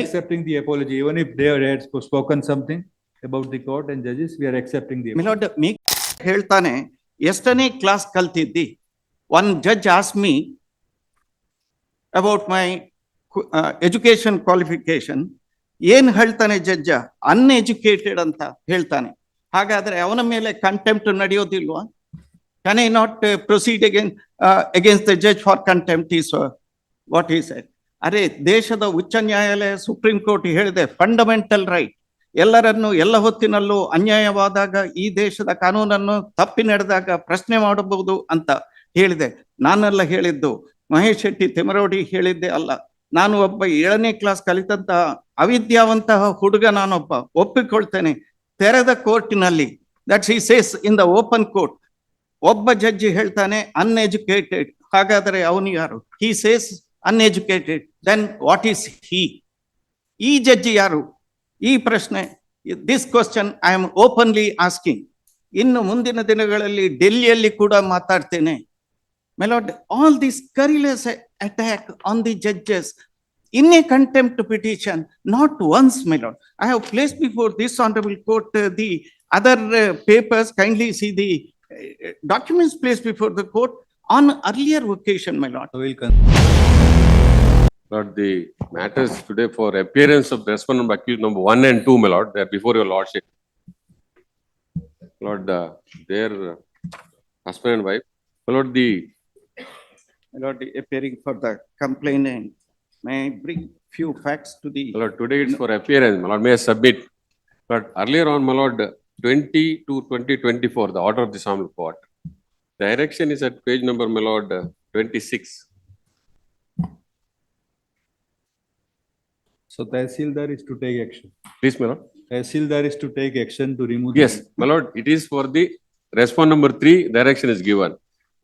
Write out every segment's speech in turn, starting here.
accepting the apology, even if they had spoken something about the court and judges, we are accepting the apology. My lord, me ಹೇಳ್ತಾನೆ ಎಷ್ಟನೇ class ಕಲ್ತಿದ್ದಿ? One judge asked me about my education qualification. ಏನ್ ಹೇಳ್ತಾನೆ judge? Uneducated ಅಂತ ಹೇಳ್ತಾನೆ. ಹಾಗಾದ್ರೆ ಅವನ ಮೇಲೆ contempt ನಡೆಯೋದಿಲ್ವಾ? Can I not proceed against the judge for contempt? Is what he said. ಅರೆ, ದೇಶದ ಉಚ್ಚ ನ್ಯಾಯಾಲಯ ಸುಪ್ರೀಂ ಕೋರ್ಟ್ ಹೇಳಿದೆ ಫಂಡಮೆಂಟಲ್ ರೈಟ್, ಎಲ್ಲರನ್ನು ಎಲ್ಲ ಹೊತ್ತಿನಲ್ಲೂ ಅನ್ಯಾಯವಾದಾಗ ಈ ದೇಶದ ಕಾನೂನನ್ನು ತಪ್ಪಿ ನಡೆದಾಗ ಪ್ರಶ್ನೆ ಮಾಡಬಹುದು ಅಂತ ಹೇಳಿದೆ. ನಾನೆಲ್ಲ ಹೇಳಿದ್ದು, ಮಹೇಶ್ ಶೆಟ್ಟಿ ತಿಮರೋಡಿ ಹೇಳಿದ್ದೆ ಅಲ್ಲ. ನಾನು ಒಬ್ಬ 7ನೇ ಕ್ಲಾಸ್ ಕಲಿತಂತಹ ಅವಿದ್ಯಾವಂತಹ ಹುಡುಗ, ನಾನೊಬ್ಬ ಒಪ್ಪಿಕೊಳ್ತೇನೆ. ತೆರೆದ ಕೋರ್ಟಿನಲ್ಲಿ, that he says in the open court, ಒಬ್ಬ ಜಡ್ಜಿ ಹೇಳ್ತಾನೆ ಅನ್ಎಜುಕೇಟೆಡ್. ಹಾಗಾದರೆ ಅವನು ಯಾರು? He says uneducated, then what is he? ಈ ಜಡ್ಜಿ ಯಾರು? ಈ ಪ್ರಶ್ನೆ, this question I am openly asking. ಇನ್ನು ಮುಂದಿನ ದಿನಗಳಲ್ಲಿ ಡೆಲ್ಲಿಯಲ್ಲಿ ಕೂಡ ಮಾತಾಡ್ತೇನೆ. My lord, all this scurrilous attack on the judges in a contempt petition, not once, my lord. I have placed before this honorable court the other papers. Kindly see the documents placed before the court on earlier occasion, my lord. Lord, the matters today for appearance of respondent accused number 1 and 2, my lord, they are before your lordship. Lord, their husband and wife. My lord, My lord, appearing for the complainant, may I bring few facts to the... my lord, today it's for appearance, my lord, may I submit. But earlier on, my lord, 20/2/2024, the order of the Honorable Court, direction is at page number, my lord, 26. So Tehsildar is to take action. Please, my lord. Tehsildar is to take action to remove. Yes, my lord, it is for the respond number 3, direction is given.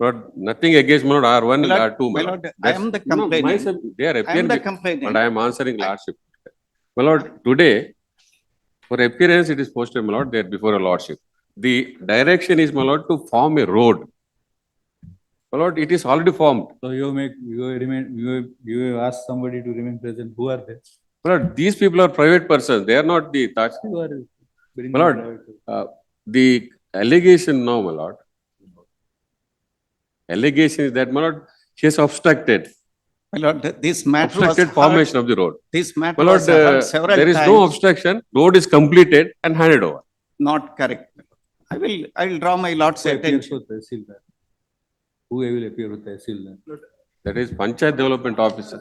Lord, nothing against my lord R1 and R2, My lord, I am the complainant. They are I am appearing, the complainant. and I am answering lordship. My lord, today, for appearance, it is posted, my lord, there before a lordship. The direction is, my lord, to form a road. My lord, it is already formed. So you ask somebody to remain present. Who are they? My lord, these people are private persons. They are not the touch. Who are bringing My lord, private- the allegation now, my lord. Allegation is that, my lord, she has obstructed My lord, this matter was obstructed heard, formation of the road. this matter My lord, was heard several there is times. no obstruction. Road is completed and handed over. Not correct. I will draw my lord's Who appears attention. for Tehsildar? Who will appear with Tehsildar? That is Panchayat Development Officer.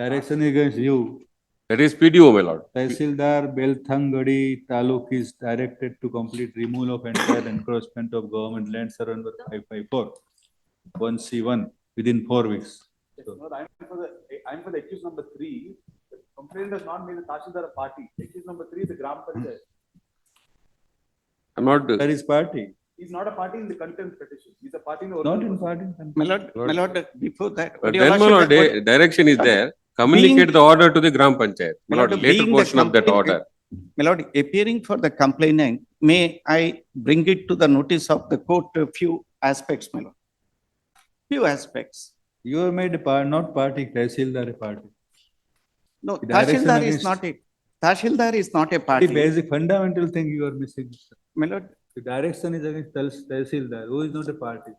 Direction against you. That is PDO, my lord. Tehsildar Belthangadi Taluk is directed to complete removal of entire encroachment of government land surrounded by 554 1C1 within 4 weeks. No, I'm for the accused number 3. The complaint does not mean the Tahsildar a party. Accused number 3 is the Gram Panchayat. I'm not. That is party. He's not a party in the contempt petition. He's a party in the Not original in proceeding. party. My lord, before that. But your then, my lord, lordship, direction is there. Communicate the order to the Gram Panchayat. My lord, later being the portion of that complainant- order. My lord, appearing for the complainant, may I bring it to the notice of the court a few aspects, my lord? Few aspects. You are made not party, Tehsildar a party. No, The direction Tahsildar is against- not a, Tahsildar is not a The party. basic fundamental thing you are missing. My lord, The direction is against Tehsildar, who is not a party.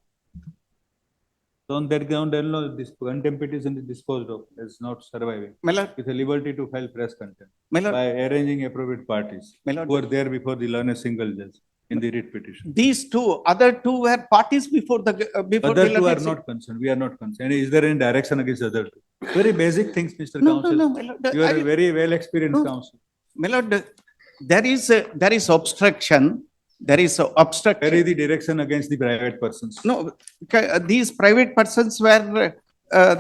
So on that ground, this contempt petition is disposed of as not surviving. my lord, With a liberty to file press contempt my lord, by arranging appropriate parties my lord. who are there before the learned single judge in the writ petition. These other two were parties before the, before Other the two are learned not concerned. We are not concerned. Is there any direction against other two? Very basic things, Mr. No, Counsel. no, my lord. You are I a very well experienced No. counsel. My lord, there is obstruction. There is Where obstruction. is the direction against the private persons? No, these private persons were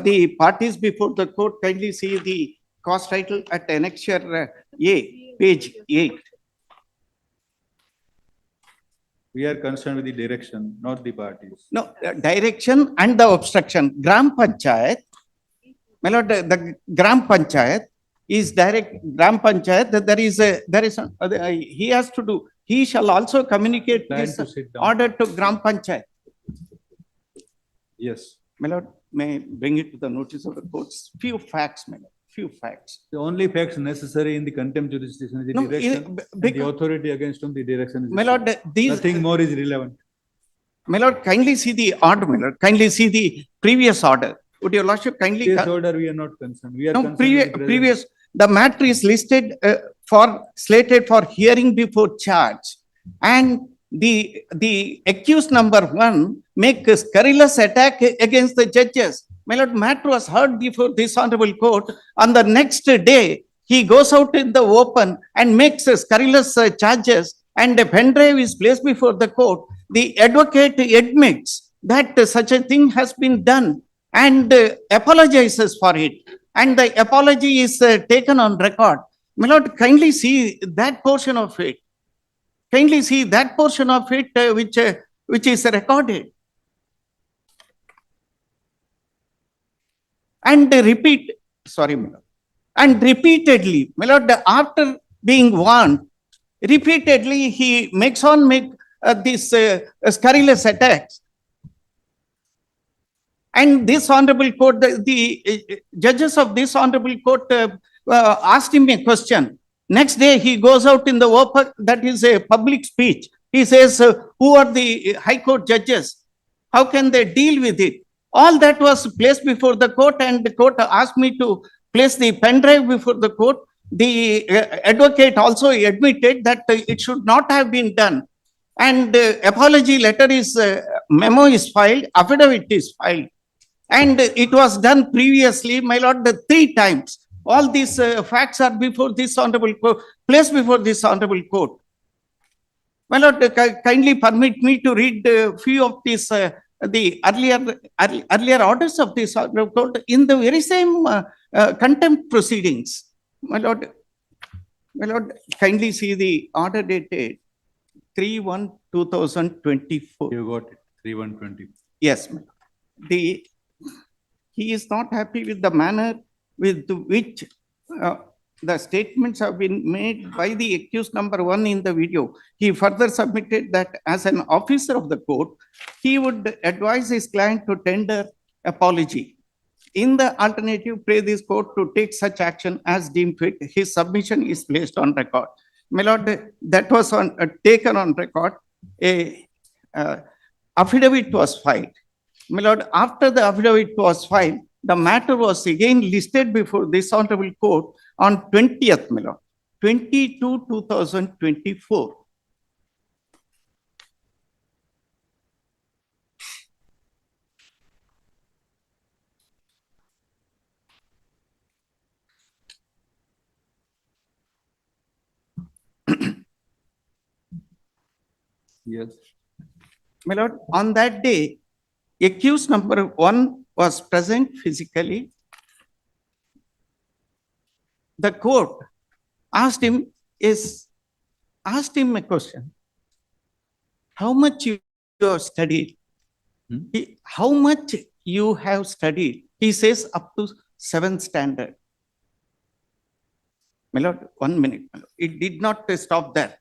the parties before the court. Kindly see the cause title at annexure A, page 8. We are concerned with the direction, not the parties. No, direction and the obstruction. Gram Panchayat, my lord, the Gram Panchayat is direct, Gram Panchayat, that there is he has to do, he shall also communicate Plan this to sit down. order to Gram Panchayat. Yes. My lord, may I bring it to the notice of the courts? Few facts, my lord. few facts. The only facts necessary in the contempt jurisdiction is the No, direction, and the because, authority against whom the direction is. my lord, issued. these, Nothing more is relevant. my lord, kindly see the order, my lord, kindly see the previous order. Would your lordship kindly? This order, we are not concerned. We are No, concerned with the present. previous, the matter is listed slated for hearing before charge. And the accused number one make a scurrilous attack against the judges. My lord, matter was heard before this honorable court. On the next day, he goes out in the open and makes scurrilous charges, and a pen drive is placed before the court. The advocate admits that such a thing has been done and apologizes for it. And the apology is taken on record. My lord, kindly see that portion of it. Kindly see that portion of it which is recorded. And repeat, sorry, my lord. And repeatedly, my lord, after being warned, repeatedly he make these scurrilous attacks. And this honorable court, the judges of this honorable court asked him a question. Next day, he goes out in the open, that is a public speech. He says, who are the high court judges? How can they deal with it? All that was placed before the court, and the court asked me to place the pen drive before the court. The advocate also admitted that it should not have been done. And apology letter is, memo is filed, affidavit is filed. And it was done previously, my lord, 3 times. All these facts are before this honorable court, placed before this honorable court. My lord, kindly permit me to read a few of these, the earlier orders of this honorable court in the very same contempt proceedings. My lord, kindly see the order dated 3/1/2024. You got it, 3/1/20. Yes, my lord. He is not happy with the manner with which the statements have been made by the accused number one in the video. He further submitted that as an officer of the court, he would advise his client to tender apology. In the alternative, pray this court to take such action as deemed fit. His submission is placed on record. My lord, that was taken on record. A affidavit was filed. My lord, after the affidavit was filed, the matter was again listed before this honorable court on 20th, my lord, 22/2024. Yes. My lord, on that day, accused number one was present physically. The court asked him a question. How much you have studied? How much you have studied? He says up to 7th standard. My lord, 1 minute. My lord. It did not stop there.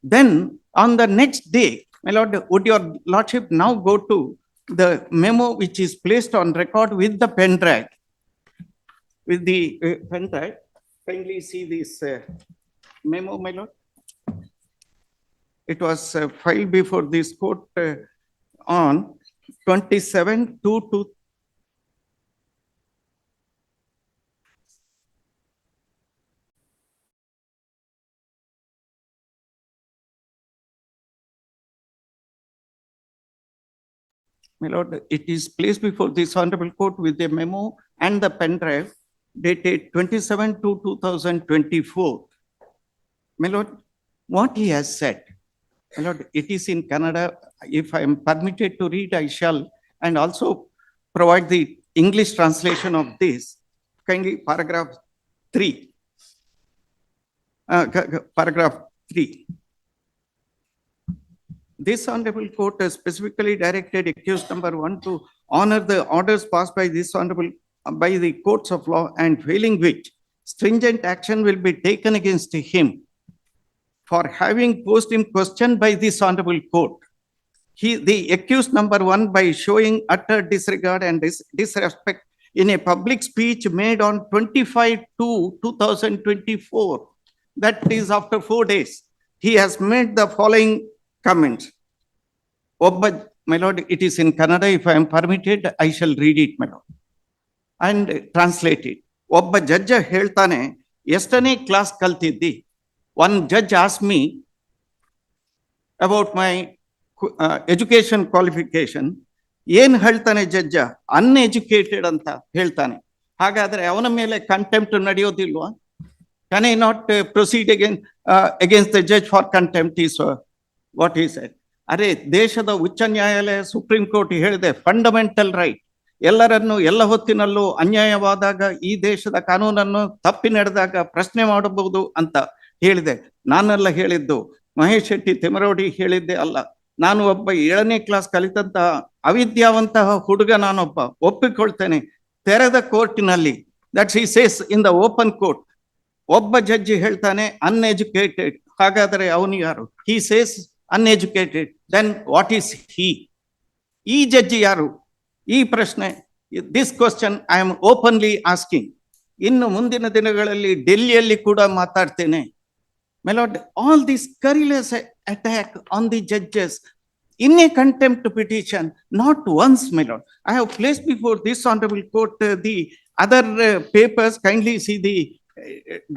Then on the next day, my lord, would your lordship now go to the memo which is placed on record with the pen drive? With the pen drive, kindly see this memo, my lord. It was filed before this court on 27/2/2024. My lord, it is placed before this honorable court with a memo and the pen drive dated 27/2/2024. My lord, what he has said, my lord, it is in Kannada. If I am permitted to read, I shall, and also provide the English translation of this. Kindly, paragraph 3. Paragraph 3. This honorable court has specifically directed accused number one to honor the orders passed by this honorable, by the courts of law, and failing which stringent action will be taken against him for having posed him question by this honorable court. The accused number one, by showing utter disregard and disrespect in a public speech made on 25/2/2024, that is after 4 days, he has made the following comments. My lord, it is in Kannada. If I am permitted, I shall read it, my lord, and translate it. ಒಬ್ಬ judge ಹೇಳ್ತಾನೆ, ಎಷ್ಟನೇ class ಕಲ್ತಿದ್ದಿ? One judge asked me about my education qualification. ಏನ್ ಹೇಳ್ತಾನೆ judge? Uneducated ಅಂತ ಹೇಳ್ತಾನೆ. ಹಾಗಾದ್ರೆ ಅವನ ಮೇಲೆ contempt ನಡೆಯೋದಿಲ್ವಾ? Can I not proceed against the judge for contempt is what he said. ಅರೆ, ದೇಶದ ಉಚ್ಚ ನ್ಯಾಯಾಲಯ, ಸುಪ್ರೀಂ ಕೋರ್ಟ್ ಹೇಳಿದೆ, ಫಂಡಮೆಂಟಲ್ ರೈಟ್, ಎಲ್ಲರನ್ನು ಎಲ್ಲ ಹೊತ್ತಿನಲ್ಲೂ ಅನ್ಯಾಯವಾದಾಗ ಈ ದೇಶದ ಕಾನೂನನ್ನು ತಪ್ಪಿ ನಡೆದಾಗ ಪ್ರಶ್ನೆ ಮಾಡಬಹುದು ಅಂತ ಹೇಳಿದೆ. ನಾನೆಲ್ಲ ಹೇಳಿದ್ದು, ಮಹೇಶ್ ಶೆಟ್ಟಿ ತಿಮರೋಡಿ ಹೇಳಿದ್ದೆ ಅಲ್ಲ. ನಾನು ಒಬ್ಬ 7ನೇ ಕ್ಲಾಸ್ ಕಲಿತಂತಹ ಅವಿದ್ಯಾವಂತಹ ಹುಡುಗ, ನಾನೊಬ್ಬ ಒಪ್ಪಿಕೊಳ್ತೇನೆ. ತೆರೆದ ಕೋರ್ಟಿನಲ್ಲಿ, that he says in the open court, ಒಬ್ಬ ಜಡ್ಜಿ ಹೇಳ್ತಾನೆ ಅನ್ಎಜುಕೇಟೆಡ್. ಹಾಗಾದರೆ ಅವನು ಯಾರು? He says uneducated. Then what is he? ಈ ಜಡ್ಜಿ ಯಾರು? ಈ ಪ್ರಶ್ನೆ, this question I am openly asking. ಇನ್ನು ಮುಂದಿನ ದಿನಗಳಲ್ಲಿ ಡೆಲ್ಲಿಯಲ್ಲಿ ಕೂಡ ಮಾತಾಡ್ತೇನೆ. My lord, all this scurrilous attack on the judges in a contempt petition, not once, my lord. I have placed before this honorable court the other papers. Kindly see the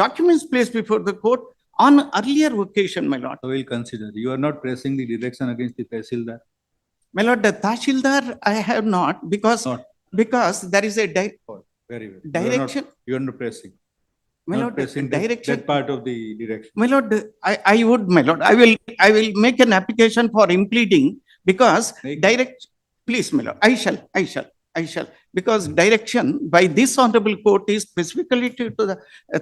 documents placed before the court on earlier occasion, my lord. So we'll consider. You are not pressing the direction against the Tehsildar? My lord, the Tahsildar I have not, because there is a Very well. direction. You are not pressing. My Not lord, pressing direction. that part of the direction. My lord, I would, my lord, I will make an application for impleading, because Make- please, my lord, I shall, because direction by this honorable court is specifically to the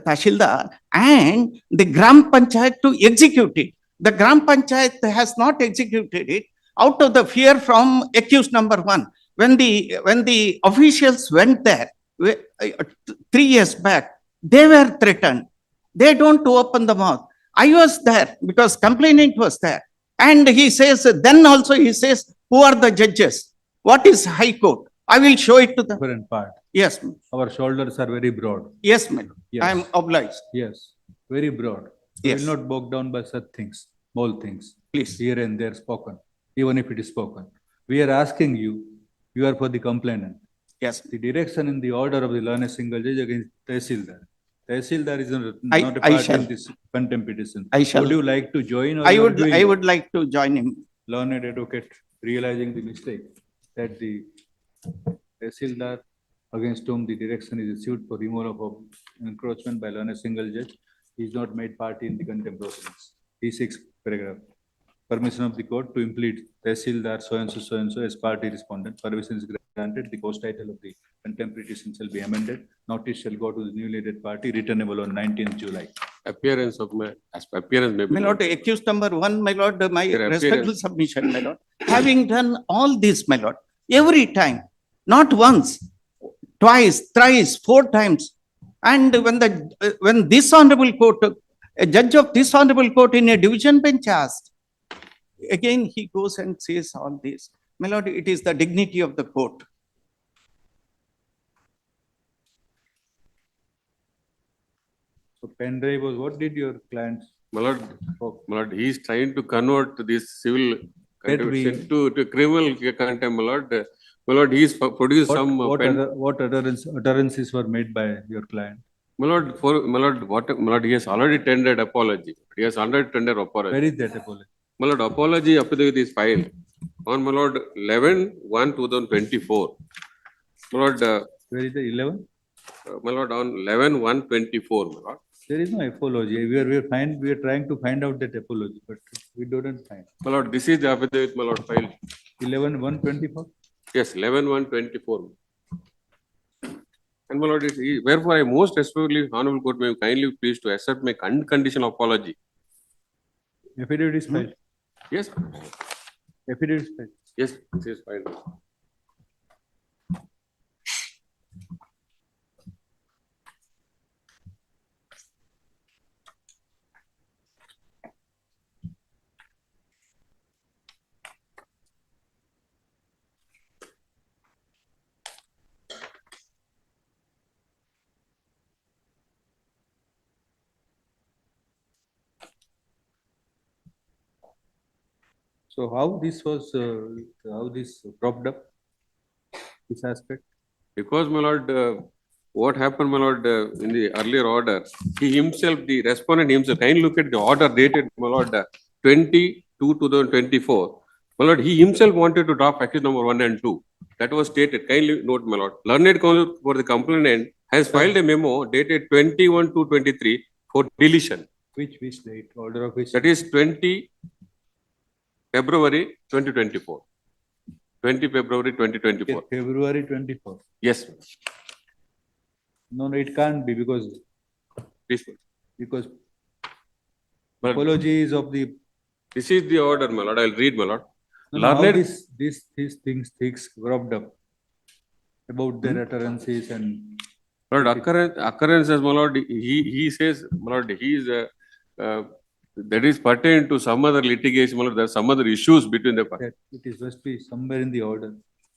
Tahsildar and the Gram Panchayat to execute it. The Gram Panchayat has not executed it out of the fear from accused number 1. When the officials went there 3 years back, they were threatened. They don't open the mouth. I was there because complainant was there. And he says, then also he says, who are the judges? What is High Court? I will show it to them. Different part. Yes, Our shoulders are very broad. yes, madam. Yes. I am obliged. Yes, very broad. We Yes. will not bog down by such things, small things, Please. here and there spoken, even if it is spoken. We are asking you, you are for the complainant. Yes. The direction in the order of the learned single judge against Tehsildar. Tehsildar is not I a part shall. in this contempt petition. I shall. Would you like to join? Or I you are would, doing I it? would like to join him. Learned advocate realizing the mistake that the Tehsildar against whom the direction is issued for removal of encroachment by learned single judge is not made party in the contempt proceedings. E6 paragraph. Permission of the court to implead Tehsildar so and so as party respondent. Permission is granted. The post title of the contempt petition shall be amended. Notice shall go to the newly added party, returnable on 19th July. Appearance may be. My lord, accused number 1, my lord, my Your appearance. respectful submission, my lord. Having done all this, my lord, every time, not once, twice, thrice, 4 times. And when this honorable court, a judge of this honorable court in a division bench asked, again he goes and says all this. My lord, it is the dignity of the court. So pen drive was, what did your client? My lord, he is trying to convert this civil That we- contempt to criminal contempt, my lord. My lord, he is produced some. What utterances were made by your client? My lord, he has already tendered apology. He has already tendered apology. Where is that apology? My lord, apology affidavit is filed on, my lord, 11/1/2024. My lord, Where is the 11? my lord, on 11/1/24, my lord. There is no apology. We are trying to find out that apology, but we don't find. My lord, this is the affidavit, my lord, filed. 11/1/24? Yes, 11/1/24. And my lord, wherefore I most respectfully, honorable court, may kindly please to accept my unconditional apology. Affidavit is filed. Yes, Affidavit is filed. yes, this is fine. So how this propped up, this aspect? Because, my lord, what happened, my lord, in the earlier order, he himself, the respondent himself, kindly look at the order dated, my lord, 2024. My lord, he himself wanted to drop accused number 1 and 2. That was stated. Kindly note, my lord. Learned counsel for the complainant has filed a memo dated 21/2/23 for deletion. Which date, order of which? That is 20 February 2024. 20 February 2024. February 24. Yes, No, it can't be please. because But apologies of the, this is the order, my lord. I'll read, my lord. no, how Learned, these things propped up about their utterances and. Lord, occurrences, my lord, he says, my lord, he is, that is pertain to some other litigation, my lord, there are some other issues between the parties. That it is must be somewhere in the order.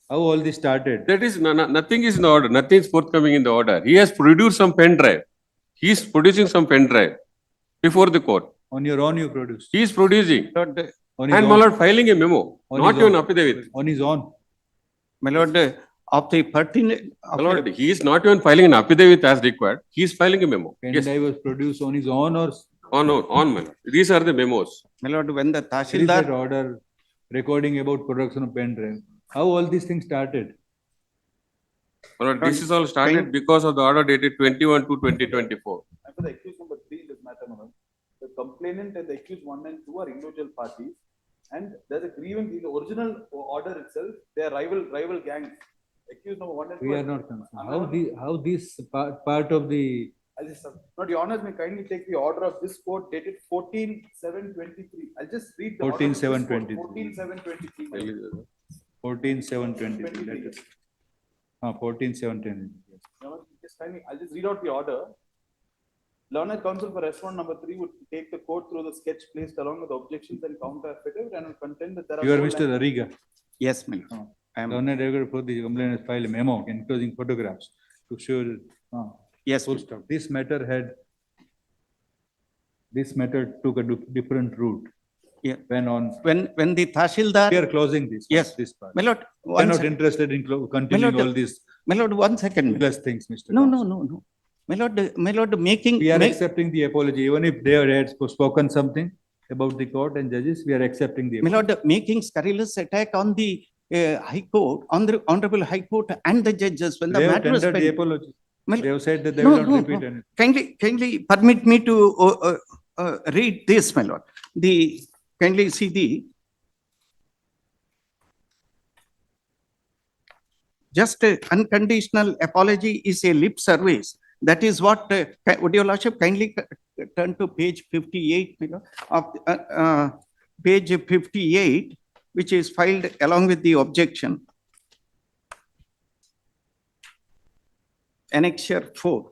How all this started? That is, nothing is in the order, nothing is forthcoming in the order. He has produced some pen drive. He is producing some pen drive before the court. On your own you produced? He is producing. Lord, On his And, my own? lord, filing a memo, On not his even own. affidavit. On his own? my lord, of the pertinent. My lord, he is not even filing an affidavit as required. He is filing a memo. Pen Yes, drive was produced on his own or on, my lord. These are the memos. My lord, when the there is that Tahsildar, order recording about production of pen drive? How all these things started? My lord, this is all started because of the order dated 21/2/2024. And for the accused number 3 in this matter, my lord, the complainant and the accused 1 and 2 are individual parties. And there's a grievance in the original order itself, they are rival gangs. Accused number 1 and 2. We are not concerned. How this part of the, I'll just, not your honors may kindly take the order of this court dated 14/7/23. I'll just read the order. 14/7/23. 14/7/23. 14/7/20. Let us. 14/7/20. Yes. Just kindly, I'll just read out the order. Learned counsel for respondent number 3 would take the court through the sketch placed along with the objections and counter affidavit and will contend that there are. You are no Mr. Ariga. yes, my lord. I am, Learned regular for the complainant has filed a memo enclosing photographs to show. yes, Full stop. This matter took a different route. Yeah. When on, when the Tahsildar, we are closing this. Yes. This part. my lord, We are one not sec- interested in continuing lord, all these my lord, 1 second. useless things, Mr. No, Counsel. no. My lord, making. We are make- accepting the apology, even if they had spoken something about the court and judges, we are accepting the My apology. lord, making scurrilous attack on the High Court, on the Honorable High Court and the judges when the They have matter was tendered the pending. apology. My- They have said that they No, will not no, repeat no. anything. Kindly permit me to read this, my lord. Kindly see the just unconditional apology is a lip service. That is what, would your lordship kindly turn to page 58, my lord, of page 58, which is filed along with the objection. Annexure 4.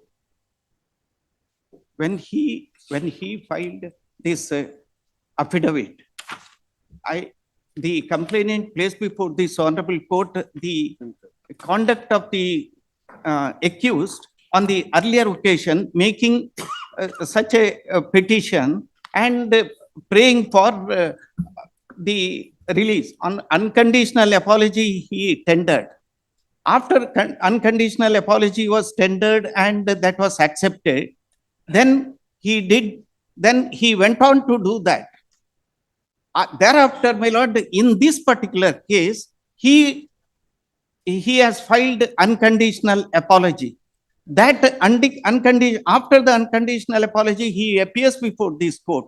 When he filed this affidavit, the complainant placed before this honorable court the conduct of the accused on the earlier occasion, making such a petition and praying for the release. On unconditional apology he tendered. After unconditional apology was tendered and that was accepted, then he went on to do that. Thereafter, my lord, in this particular case, he has filed unconditional apology. That after the unconditional apology, he appears before this court.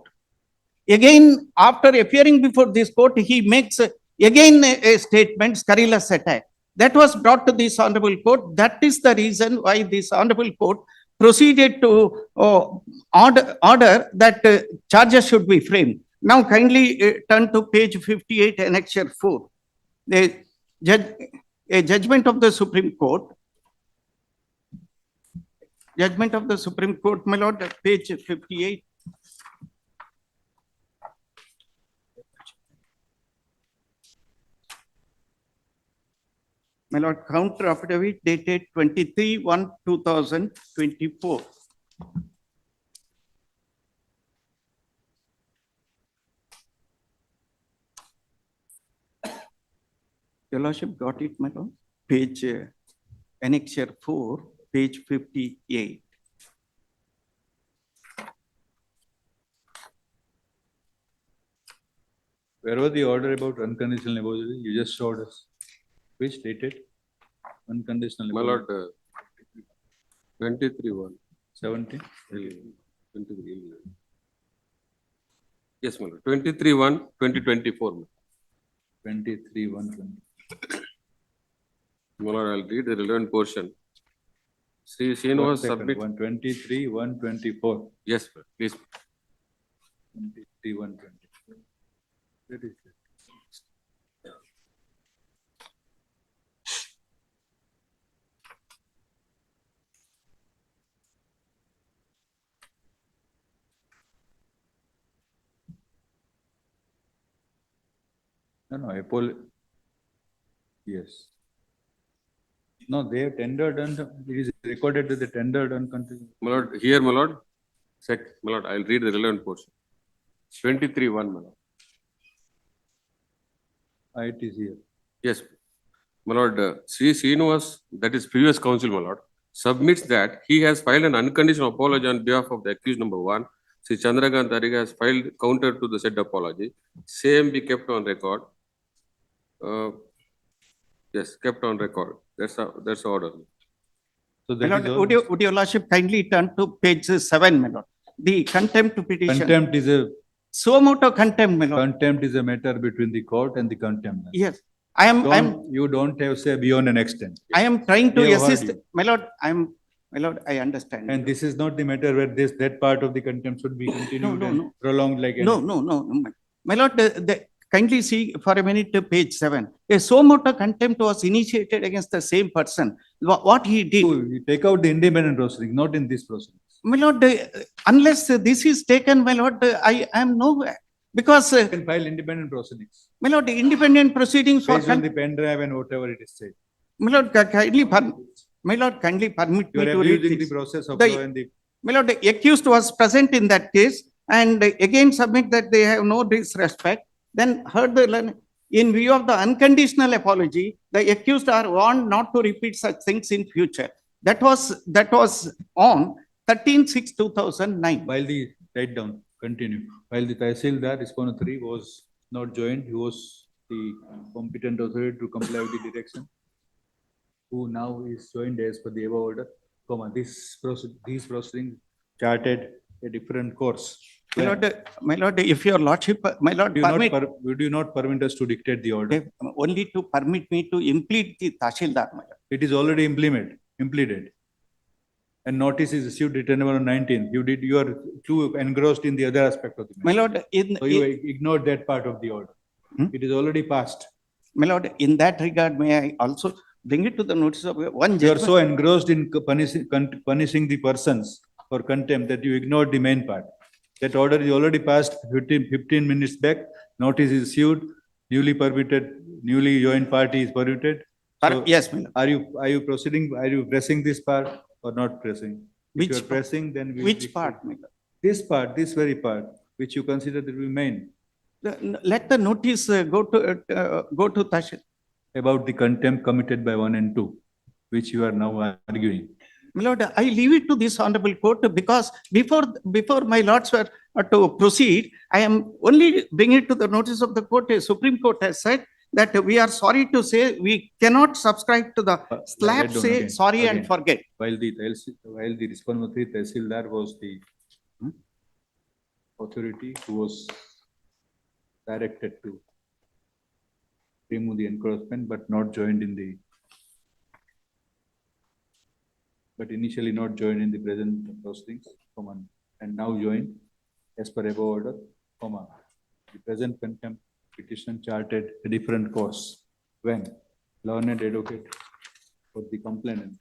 Again, after appearing before this court, he makes again a statement, scurrilous attack. That was brought to this honorable court. That is the reason why this honorable court proceeded to order that charges should be framed. Now kindly turn to page 58, annexure 4. A judgment of the Supreme Court. Judgment of the Supreme Court, my lord, page 58. My lord, counter affidavit dated 23/1/2024. Your Lordship got it, my lord? Page, annexure 4, page 58. Where was the order about unconditional apology? You just showed us. Which dated? Unconditional My apology. lord, 23-1. 17? 23. Yes, my lord. 23-1, 2024. 23, 120. My lord, I'll read the relevant portion. Sri One Srinivas second, submit. 123, 124. Yes, sir. Please. 23, 124. That is it. No, Apollo. Yes. No, they have tendered and it is recorded that they tendered unconditional. My lord, here, my lord. My lord, I'll read the relevant portion. 23-1, my lord. It is here. Yes. My lord, Sri Srinivas, that is previous counsel, my lord, submits that he has filed an unconditional apology on behalf of the accused number 1. Sri Chandrakant Tariga has filed counter to the said apology. Same be kept on record. Yes, kept on record. That's the order. So My that lord, is all. would your Lordship kindly turn to page 7, my lord? The contempt petition. Contempt is a, Suo moto contempt, my lord. contempt is a matter between the court and the contempt. Yes, You don't have say beyond an extent. I am trying to We have heard assist, you. my lord, my lord, I understand. And this is not the matter where that part of the contempt should be continued no, and no. prolonged like. No, my lord, kindly see for a minute page 7. A suo moto contempt was initiated against the same person. What he did, You take out the independent proceeding, not in this proceedings. my lord, unless this is taken, my lord, I am nowhere. Because, You can file independent proceedings my lord, independent proceedings for, based on the pen drive and whatever it is said. my lord, my lord, kindly permit You me are to read abusing the this. process of The- law and the. My lord, the accused was present in that case and again submit that they have no disrespect. Then heard in view of the unconditional apology, the accused are warned not to repeat such things in future. That was on 13/6/2009. While the, write down, continue. While the Tahsildar Respondent 3 was not joined, he was the competent authority to comply with the direction, who now is joined as per the above order, these proceedings charted a different course. My lord, if your lordship, my lord, permit, Would you not permit us to dictate the order? only to permit me to implead the Tahsildar, my lord. It is already implemented. And notice is issued returnable on 19th. You are too engrossed in the other aspect of the matter. My lord, So you ignored that part of the order. Hmm? It is already passed. My lord, in that regard, may I also bring it to the notice of one You are judgment? so engrossed in punishing the persons for contempt that you ignored the main part. That order is already passed 15 minutes back. Notice is issued, newly joined party is permitted. So Yes, my lord. are you proceeding, are you pressing this part or not pressing? If you are Which part? pressing, then we. Which part, my lord? This part, this very part, which you consider to be main, Let the notice go to Tahsil. about the contempt committed by 1 and 2, which you are now arguing. My lord, I leave it to this honorable court because before my lords were to proceed, I am only bringing it to the notice of the court. Supreme Court has said that we are sorry to say we cannot subscribe to the slap write down say again, sorry and again. forget. While the respondent Tahsildar was the authority who was directed to remove the encroachment, but initially not joined in the present proceedings, and now joined as per above order, the present contempt petition charted a different course when learned advocate for the complainant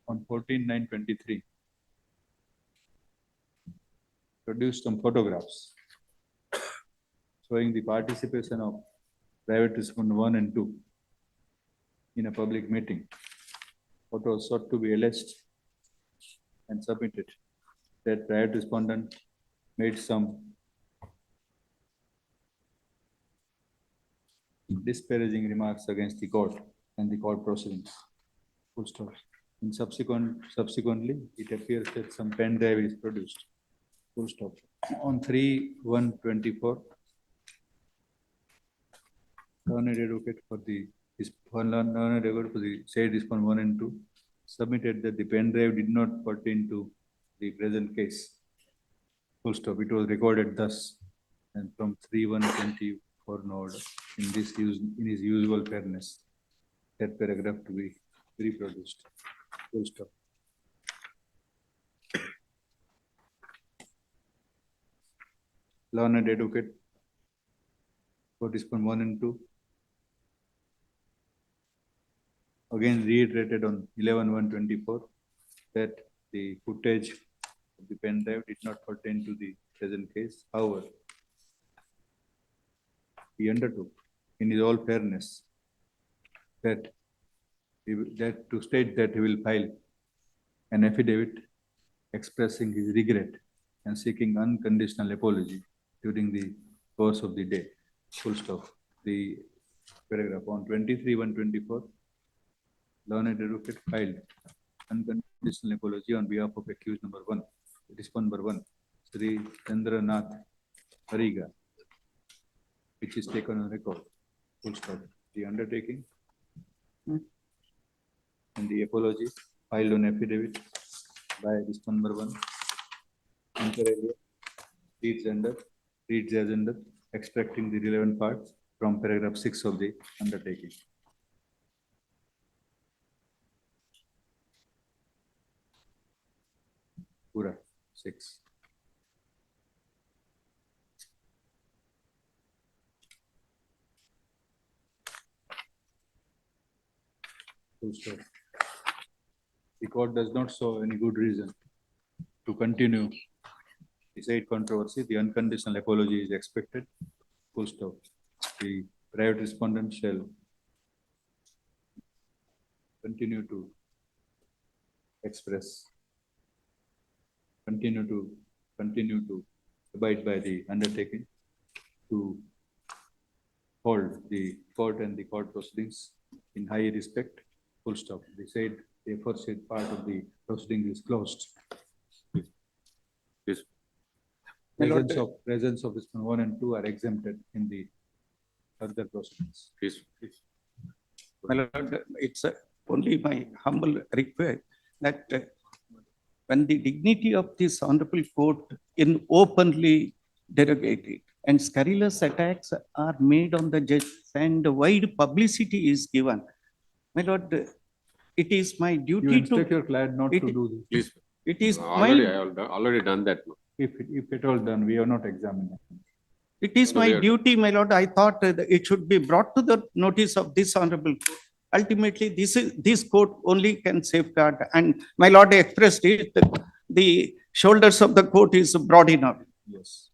on 14/9/23 produced some photographs showing the participation of private respondent 1 and 2 in a public meeting. Photos sought to be alleged and submitted that private respondent made some disparaging remarks against the court and the court proceedings. Full stop. Subsequently, it appears that some pen drive is produced. Full stop. On 3/1/24, learned advocate for the learned advocate for the said respond 1 and 2 submitted that the pen drive did not pertain to the present case. Full stop. It was recorded thus, and from 3/1/24 node in his usual fairness, that paragraph to be reproduced. Full stop. Learned advocate for respond 1 and 2 again reiterated on 11/1/24 that the footage of the pen drive did not pertain to the present case. However, he undertook in his all fairness that to state that he will file an affidavit expressing his regret and seeking unconditional apology during the course of the day. Full stop. The paragraph on 23/1/24, learned advocate filed unconditional apology on behalf of accused number 1, respond number 1, Sri Chandranath Hariga, which is taken on record. Full stop. The undertaking and the apology filed on affidavit by respond number 1, inter alia, reads as under, extracting the relevant parts from paragraph 6 of the undertaking. Pura 6. Full stop. The court does not show any good reason to continue the said controversy. The unconditional apology is expected. Full stop. The private respondent shall continue to abide by the undertaking to hold the court and the court proceedings in high respect. Full stop. The aforesaid part of the proceeding is closed. Yes. Presence of respondent 1 and 2 are exempted in the further proceedings. Please. My lord, it's only my humble request that when the dignity of this honorable court in openly derogated and scurrilous attacks are made on the judge and wide publicity is given, my lord, it is my You duty instruct to, your client not to it- do this. Please. it is I my, have already done that. If at all done, we are not examining. it is No, my we are- duty, my lord. I thought that it should be brought to the notice of this honorable court. Ultimately, this court only can safeguard, and my lord expressed it, that the shoulders of the court is broad enough. Yes.